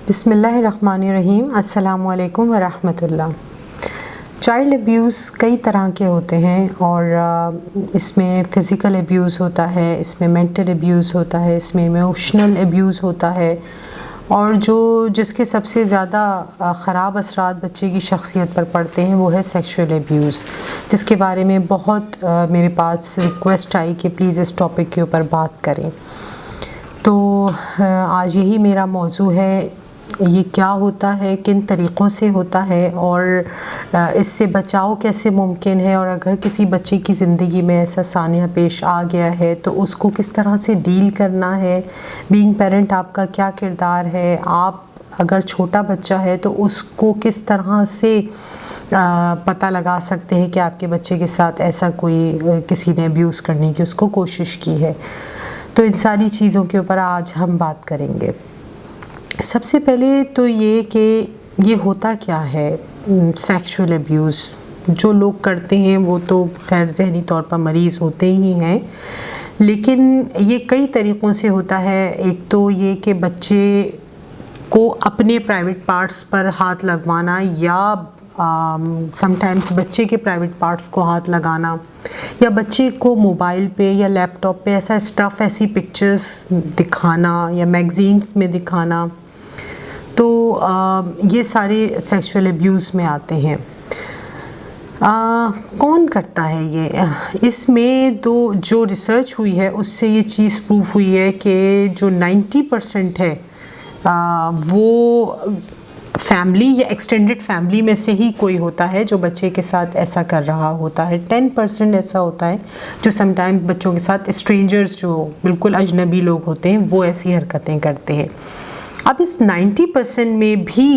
بسم اللہ الرحمن الرحیم۔ السلام علیکم ورحمۃ اللہ۔ چائلڈ ابیوز کئی طرح کے ہوتے ہیں اور اس میں فزیکل ابیوز ہوتا ہے، اس میں مینٹل ابیوز ہوتا ہے، اس میں ایموشنل ابیوز ہوتا ہے، اور جس کے سب سے زیادہ خراب اثرات بچے کی شخصیت پر پڑتے ہیں وہ ہے سیکشول ابیوز، جس کے بارے میں بہت میرے پاس ریکویسٹ آئی کہ پلیز اس ٹاپک کے اوپر بات کریں۔ تو آج یہی میرا موضوع ہے، یہ کیا ہوتا ہے، کن طریقوں سے ہوتا ہے، اور اس سے بچاؤ کیسے ممکن ہے، اور اگر کسی بچے کی زندگی میں ایسا سانحہ پیش آ گیا ہے تو اس کو کس طرح سے ڈیل کرنا ہے، بینگ پیرنٹ آپ کا کیا کردار ہے، آپ اگر چھوٹا بچہ ہے تو اس کو کس طرح سے پتہ لگا سکتے ہیں کہ آپ کے بچے کے ساتھ ایسا کوئی کسی نے ابیوز کرنے کی اس کو کوشش کی ہے۔ تو ان ساری چیزوں کے اوپر آج ہم بات کریں گے۔ سب سے پہلے تو یہ کہ یہ ہوتا کیا ہے سیکشول ابیوز۔ جو لوگ کرتے ہیں وہ تو خیر ذہنی طور پر مریض ہوتے ہی ہیں، لیکن یہ کئی طریقوں سے ہوتا ہے۔ ایک تو یہ کہ بچے کو اپنے پرائیویٹ پارٹس پر ہاتھ لگوانا، یا سم ٹائمز بچے کے پرائیویٹ پارٹس کو ہاتھ لگانا، یا بچے کو موبائل پہ یا لیپ ٹاپ پہ ایسا اسٹف، ایسی پکچرز دکھانا یا میگزینس میں دکھانا، تو یہ سارے سیکشول ابیوز میں آتے ہیں۔ کون کرتا ہے یہ؟ اس میں تو جو ریسرچ ہوئی ہے اس سے یہ چیز پروف ہوئی ہے کہ جو 90% ہے وہ فیملی یا ایکسٹینڈڈ فیملی میں سے ہی کوئی ہوتا ہے جو بچے کے ساتھ ایسا کر رہا ہوتا ہے۔ 10% ایسا ہوتا ہے جو سم ٹائم بچوں کے ساتھ اسٹرینجرز، جو بالکل اجنبی لوگ ہوتے ہیں، وہ ایسی حرکتیں کرتے ہیں۔ اب اس 90% میں بھی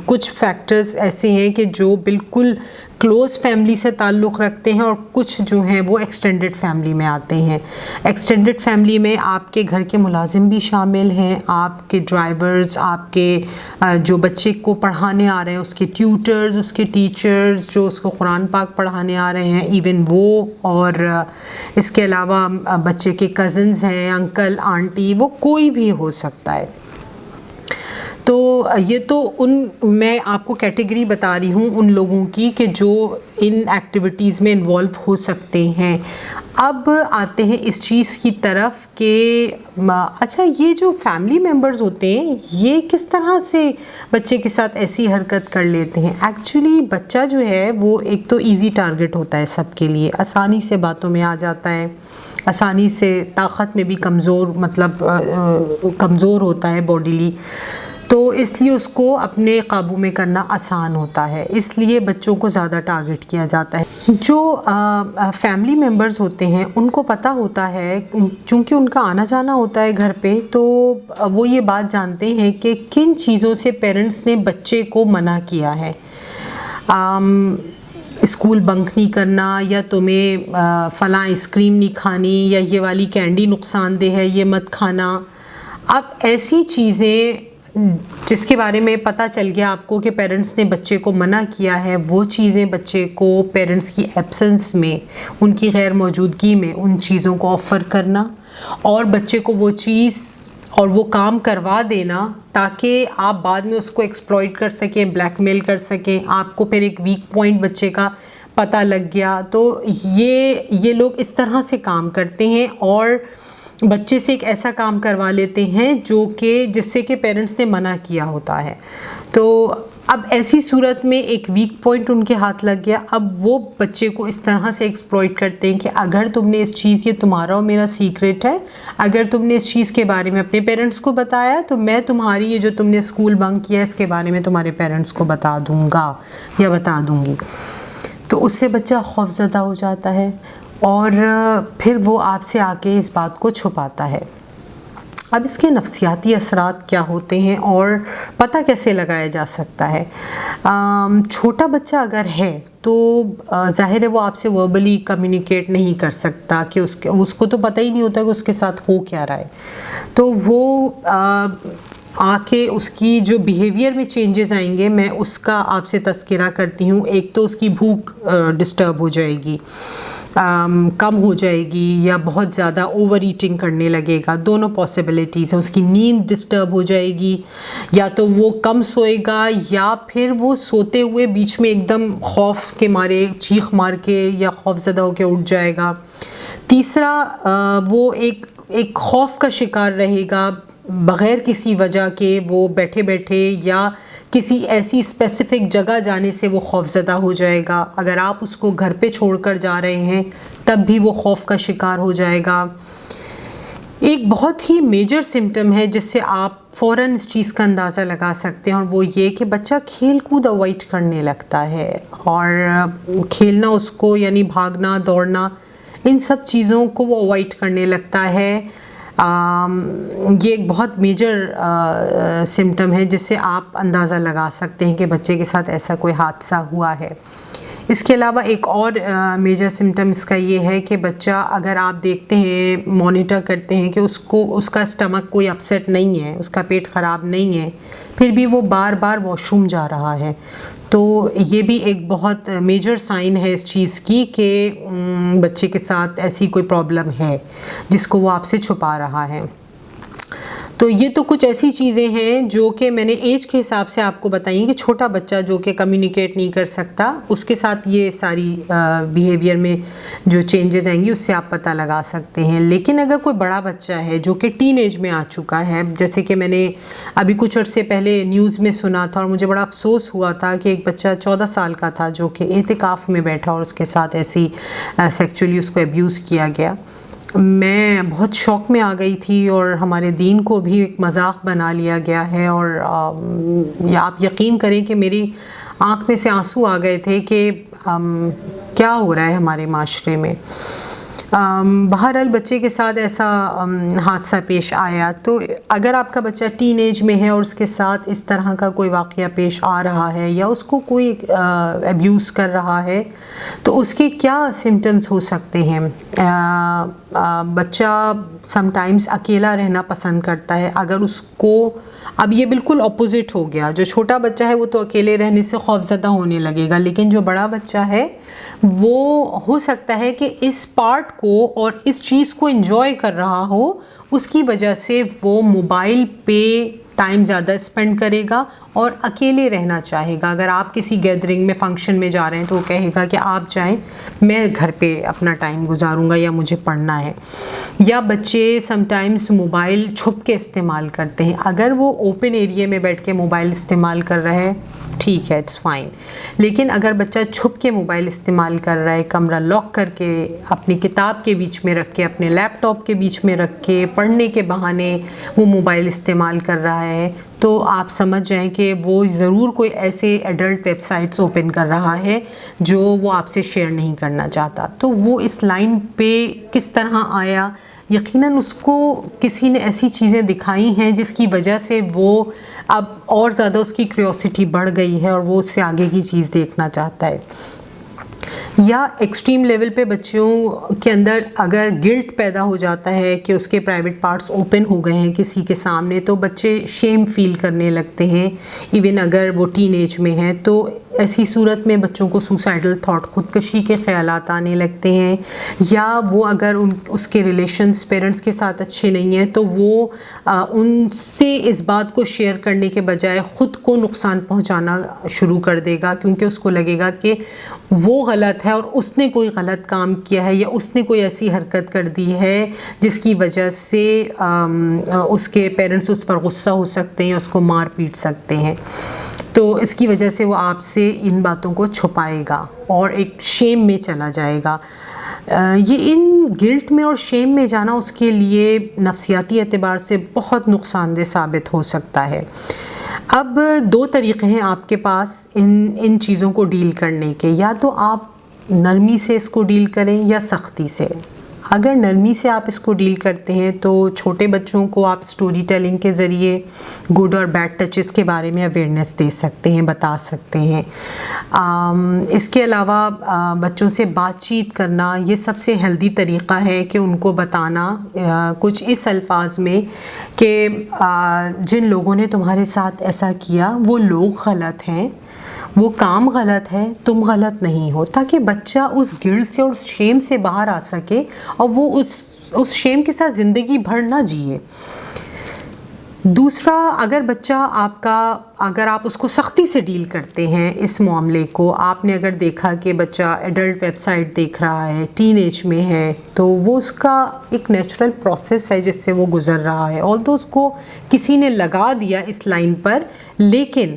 کچھ فیکٹرز ایسے ہیں کہ جو بالکل کلوز فیملی سے تعلق رکھتے ہیں، اور کچھ جو ہیں وہ ایکسٹینڈڈ فیملی میں آتے ہیں۔ ایکسٹینڈڈ فیملی میں آپ کے گھر کے ملازم بھی شامل ہیں، آپ کے ڈرائیورز، آپ کے جو بچے کو پڑھانے آ رہے ہیں اس کے ٹیوٹرز، اس کے ٹیچرز جو اس کو قرآن پاک پڑھانے آ رہے ہیں، ایون وہ، اور اس کے علاوہ بچے کے کزنز ہیں، انکل، آنٹی، وہ کوئی بھی ہو سکتا ہے۔ تو یہ تو میں آپ کو کیٹیگری بتا رہی ہوں ان لوگوں کی کہ جو ان ایکٹیویٹیز میں انوالو ہو سکتے ہیں۔ اب آتے ہیں اس چیز کی طرف کہ اچھا یہ جو فیملی ممبرز ہوتے ہیں یہ کس طرح سے بچے کے ساتھ ایسی حرکت کر لیتے ہیں۔ ایکچولی بچہ جو ہے وہ ایک تو ایزی ٹارگٹ ہوتا ہے سب کے لیے، آسانی سے باتوں میں آ جاتا ہے، آسانی سے طاقت میں بھی کمزور ہوتا ہے باڈیلی، تو اس لیے اس کو اپنے قابو میں کرنا آسان ہوتا ہے، اس لیے بچوں کو زیادہ ٹارگٹ کیا جاتا ہے۔ جو فیملی ممبرز ہوتے ہیں ان کو پتہ ہوتا ہے، چونکہ ان کا آنا جانا ہوتا ہے گھر پہ، تو وہ یہ بات جانتے ہیں کہ کن چیزوں سے پیرنٹس نے بچے کو منع کیا ہے۔ اسکول بنک نہیں کرنا، یا تمہیں فلاں آئس کریم نہیں کھانی، یا یہ والی کینڈی نقصان دہ ہے یہ مت کھانا۔ اب ایسی چیزیں جس کے بارے میں پتہ چل گیا آپ کو کہ پیرنٹس نے بچے کو منع کیا ہے، وہ چیزیں بچے کو پیرنٹس کی ایبسنس میں، ان کی غیر موجودگی میں ان چیزوں کو آفر کرنا، اور بچے کو وہ چیز اور وہ کام کروا دینا تاکہ آپ بعد میں اس کو ایکسپلائٹ کر سکیں، بلیک میل کر سکیں۔ آپ کو پھر ایک ویک پوائنٹ بچے کا پتہ لگ گیا، تو یہ لوگ اس طرح سے کام کرتے ہیں اور بچے سے ایک ایسا کام کروا لیتے ہیں جس سے کہ پیرنٹس نے منع کیا ہوتا ہے۔ تو اب ایسی صورت میں ایک ویک پوائنٹ ان کے ہاتھ لگ گیا، اب وہ بچے کو اس طرح سے ایکسپلائٹ کرتے ہیں کہ اگر تم نے اس چیز، یہ تمہارا اور میرا سیکرٹ ہے، اگر تم نے اس چیز کے بارے میں اپنے پیرنٹس کو بتایا تو میں تمہاری یہ جو تم نے اسکول بنک کیا اس کے بارے میں تمہارے پیرنٹس کو بتا دوں گا یا بتا دوں گی۔ تو اس سے بچہ خوفزدہ ہو جاتا ہے، اور پھر وہ آپ سے آ کے اس بات کو چھپاتا ہے۔ اب اس کے نفسیاتی اثرات کیا ہوتے ہیں اور پتہ کیسے لگایا جا سکتا ہے؟ چھوٹا بچہ اگر ہے تو ظاہر ہے وہ آپ سے وربلی کمیونیکیٹ نہیں کر سکتا، کہ اس کو تو پتہ ہی نہیں ہوتا کہ اس کے ساتھ ہو کیا رہا ہے، تو وہ آ کے اس کی جو بیہیویئر میں چینجز آئیں گے میں اس کا آپ سے تذکرہ کرتی ہوں. ایک تو اس کی بھوک ڈسٹرب ہو جائے گی, کم ہو جائے گی, یا بہت زیادہ اوور ایٹنگ کرنے لگے گا. دونوں پاسبلٹیز ہیں. اس کی نیند ڈسٹرب ہو جائے گی, یا تو وہ کم سوئے گا, یا پھر وہ سوتے ہوئے بیچ میں ایک دم خوف کے مارے چیخ مار کے یا خوف زدہ ہو کے اٹھ جائے گا. تیسرا وہ ایک خوف کا شکار رہے گا بغیر کسی وجہ کے. وہ بیٹھے بیٹھے یا کسی ایسی اسپیسیفک جگہ جانے سے وہ خوف زدہ ہو جائے گا. اگر آپ اس کو گھر پہ چھوڑ کر جا رہے ہیں تب بھی وہ خوف کا شکار ہو جائے گا. ایک بہت ہی میجر سمٹم ہے جس سے آپ فوراً اس چیز کا اندازہ لگا سکتے ہیں, اور وہ یہ کہ بچہ کھیل کود اوائڈ کرنے لگتا ہے. اور کھیلنا اس کو یعنی بھاگنا دوڑنا ان سب چیزوں کو وہ اوائڈ کرنے لگتا ہے. یہ ایک بہت میجر سمٹم ہے جس سے آپ اندازہ لگا سکتے ہیں کہ بچے کے ساتھ ایسا کوئی حادثہ ہوا ہے. اس کے علاوہ ایک اور میجر سمٹم اس کا یہ ہے کہ بچہ اگر آپ دیکھتے ہیں مانیٹر کرتے ہیں کہ اس کا اسٹمک کوئی اپسیٹ نہیں ہے, اس کا پیٹ خراب نہیں ہے, پھر بھی وہ بار بار واش روم جا رہا ہے, تو یہ بھی ایک بہت میجر سائن ہے اس چیز کی کہ بچے کے ساتھ ایسی کوئی پرابلم ہے جس کو وہ آپ سے چھپا رہا ہے. تو یہ تو کچھ ایسی چیزیں ہیں جو کہ میں نے ایج کے حساب سے آپ کو بتائی کہ چھوٹا بچہ جو کہ کمیونیکیٹ نہیں کر سکتا اس کے ساتھ یہ ساری بیہیویئر میں جو چینجز آئیں گی اس سے آپ پتہ لگا سکتے ہیں. لیکن اگر کوئی بڑا بچہ ہے جو کہ ٹین ایج میں آ چکا ہے, جیسے کہ میں نے ابھی کچھ عرصے پہلے نیوز میں سنا تھا اور مجھے بڑا افسوس ہوا تھا کہ ایک بچہ 14 سال کا تھا جو کہ اعتکاف میں بیٹھا اور اس کے ساتھ ایسی سیکچولی اس کو ابیوز کیا گیا. میں بہت شوق میں آ گئی تھی اور ہمارے دین کو بھی ایک مذاق بنا لیا گیا ہے, اور آپ یقین کریں کہ میری آنکھ میں سے آنسو آ گئے تھے کہ کیا ہو رہا ہے ہمارے معاشرے میں. بہرحال بچے کے ساتھ ایسا حادثہ پیش آیا. تو اگر آپ کا بچہ ٹین ایج میں ہے اور اس کے ساتھ اس طرح کا کوئی واقعہ پیش آ رہا ہے یا اس کو کوئی ابیوز کر رہا ہے تو اس کے کیا سمٹمز ہو سکتے ہیں. بچہ سم ٹائمز اکیلا رہنا پسند کرتا ہے. اگر اس کو اب یہ بالکل اپوزٹ ہو گیا, جو چھوٹا بچہ ہے وہ تو اکیلے رہنے سے خوف زدہ ہونے لگے گا, لیکن جو بڑا بچہ ہے وہ ہو سکتا ہے کہ اس پارٹ کو اور اس چیز کو انجوائے کر رہا ہو, اس کی وجہ سے وہ موبائل پہ ٹائم زیادہ اسپینڈ کرے گا اور اکیلے رہنا چاہے گا. اگر آپ کسی گیدرنگ میں فنکشن میں جا رہے ہیں تو وہ کہے گا کہ آپ جائیں, میں گھر پہ اپنا ٹائم گزاروں گا یا مجھے پڑھنا ہے. یا بچے سم ٹائمز موبائل چھپ کے استعمال کرتے ہیں. اگر وہ اوپن ایریا میں بیٹھ کے موبائل استعمال کر رہا ہے ٹھیک ہے, اٹس فائن, لیکن اگر بچہ چھپ کے موبائل استعمال کر رہا ہے, کمرہ لاک کر کے, اپنی کتاب کے بیچ میں رکھ کے, اپنے لیپ ٹاپ کے بیچ میں رکھ کے, پڑھنے کے بہانے وہ موبائل استعمال کر رہا ہے, تو آپ سمجھ جائیں کہ وہ ضرور کوئی ایسے ایڈلٹ ویب سائٹس اوپن کر رہا ہے جو وہ آپ سے شیئر نہیں کرنا چاہتا. تو وہ اس لائن پہ کس طرح آیا, یقیناً اس کو کسی نے ایسی چیزیں دکھائی ہیں جس کی وجہ سے وہ اب اور زیادہ اس کی کیوریوسٹی بڑھ گئی ہے اور وہ اس سے آگے کی چیز دیکھنا چاہتا ہے. یا ایکسٹریم لیول پہ بچوں کے اندر اگر گلٹ پیدا ہو جاتا ہے کہ اس کے پرائیویٹ پارٹس اوپن ہو گئے ہیں کسی کے سامنے, تو بچے شیم فیل کرنے لگتے ہیں ایون اگر وہ ٹین ایج میں ہیں. تو ایسی صورت میں بچوں کو سوسائڈل تھاٹ, خودکشی کے خیالات آنے لگتے ہیں, یا وہ اگر اس کے ریلیشنز پیرنٹس کے ساتھ اچھے نہیں ہیں تو وہ ان سے اس بات کو شیئر کرنے کے بجائے خود کو نقصان پہنچانا شروع کر دے گا, کیونکہ اس کو لگے گا کہ وہ غلط ہے اور اس نے کوئی غلط کام کیا ہے یا اس نے کوئی ایسی حرکت کر دی ہے جس کی وجہ سے اس کے پیرنٹس اس پر غصہ ہو سکتے ہیں, اس کو مار پیٹ سکتے ہیں. تو اس کی وجہ سے وہ آپ سے ان باتوں کو چھپائے گا اور ایک شیم میں چلا جائے گا. یہ ان گلٹ میں اور شیم میں جانا اس کے لیے نفسیاتی اعتبار سے بہت نقصان دہ ثابت ہو سکتا ہے. اب دو طریقے ہیں آپ کے پاس ان چیزوں کو ڈیل کرنے کے, یا تو آپ نرمی سے اس کو ڈیل کریں یا سختی سے. اگر نرمی سے آپ اس کو ڈیل کرتے ہیں تو چھوٹے بچوں کو آپ سٹوری ٹیلنگ کے ذریعے گڈ اور بیڈ ٹچز کے بارے میں اویئرنیس دے سکتے ہیں، بتا سکتے ہیں۔ اس کے علاوہ بچوں سے بات چیت کرنا یہ سب سے ہیلدی طریقہ ہے کہ ان کو بتانا کچھ اس الفاظ میں کہ جن لوگوں نے تمہارے ساتھ ایسا کیا وہ لوگ غلط ہیں، وہ کام غلط ہے، تم غلط نہیں ہو، تاکہ بچہ اس گلٹ سے اور اس شیم سے باہر آ سکے اور وہ اس شیم کے ساتھ زندگی بھر نہ جیے۔ دوسرا، اگر بچہ اگر آپ اس کو سختی سے ڈیل کرتے ہیں اس معاملے کو، آپ نے اگر دیکھا کہ بچہ ایڈلٹ ویب سائٹ دیکھ رہا ہے، ٹین ایج میں ہے، تو وہ اس کا ایک نیچرل پروسیس ہے جس سے وہ گزر رہا ہے، آلدو اس کو کسی نے لگا دیا اس لائن پر، لیکن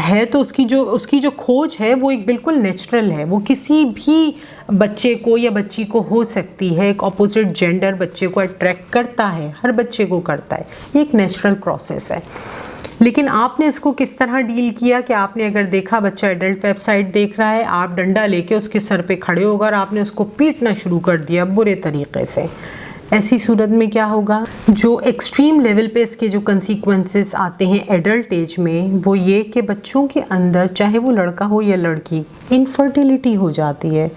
ہے تو اس کی جو کھوج ہے وہ ایک بالکل نیچرل ہے، وہ کسی بھی بچے کو یا بچی کو ہو سکتی ہے۔ ایک اپوزٹ جینڈر بچے کو اٹریکٹ کرتا ہے، ہر بچے کو کرتا ہے، یہ ایک نیچرل پروسیس ہے۔ لیکن آپ نے اس کو کس طرح ڈیل کیا کہ آپ نے اگر دیکھا بچہ ایڈلٹ ویب سائٹ دیکھ رہا ہے، آپ ڈنڈا لے کے اس کے سر پہ کھڑے ہو گئے اور آپ نے اس کو پیٹنا شروع کر دیا برے طریقے سے۔ ایسی صورت میں کیا ہوگا؟ جو ایکسٹریم لیول پہ اس کے جو کنسیکوینسز آتے ہیں ایڈلٹ ایج میں، وہ یہ کہ بچوں کے اندر، چاہے وہ لڑکا ہو یا لڑکی، انفرٹیلٹی ہو جاتی ہے۔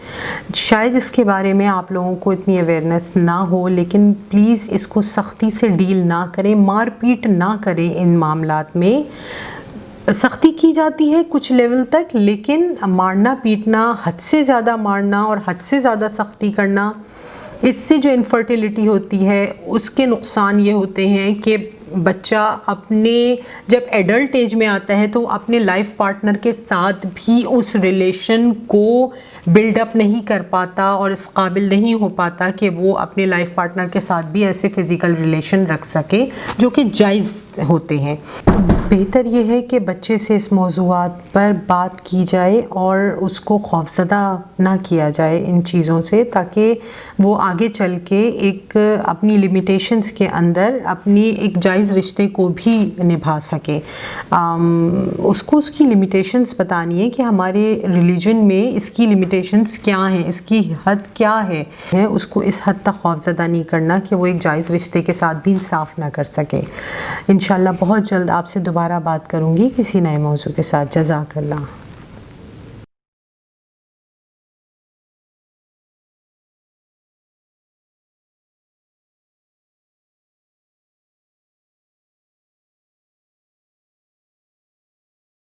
شاید اس کے بارے میں آپ لوگوں کو اتنی اویئرنیس نہ ہو، لیکن پلیز اس کو سختی سے ڈیل نہ کریں، مار پیٹ نہ کریں۔ ان معاملات میں سختی کی جاتی ہے کچھ لیول تک، لیکن مارنا پیٹنا، حد سے زیادہ مارنا اور حد سے زیادہ سختی کرنا، اس سے جو انفرٹیلٹی ہوتی ہے اس کے نقصان یہ ہوتے ہیں کہ بچہ جب ایڈلٹ ایج میں آتا ہے تو اپنے لائف پارٹنر کے ساتھ بھی اس ریلیشن کو بلڈ اپ نہیں کر پاتا اور اس قابل نہیں ہو پاتا کہ وہ اپنے لائف پارٹنر کے ساتھ بھی ایسے فزیکل ریلیشن رکھ سکے جو کہ جائز ہوتے ہیں۔ بہتر یہ ہے کہ بچے سے اس موضوعات پر بات کی جائے اور اس کو خوفزدہ نہ کیا جائے ان چیزوں سے، تاکہ وہ آگے چل کے ایک اپنی لمیٹیشنز کے اندر اپنی ایک جائز رشتے کو بھی نبھا سکے۔ اس کو اس کی لمیٹیشنز بتانی ہے کہ ہمارے ریلیجن میں اس کی لمیٹیشنز کیا ہیں، اس کی حد کیا ہے، اس کو اس حد تک خوفزدہ نہیں کرنا کہ وہ ایک جائز رشتے کے ساتھ بھی انصاف نہ کر سکے۔ انشاءاللہ بہت جلد آپ سے دوبارہ بات کروں گی کسی نئے موضوع کے ساتھ۔ جزاک اللہ۔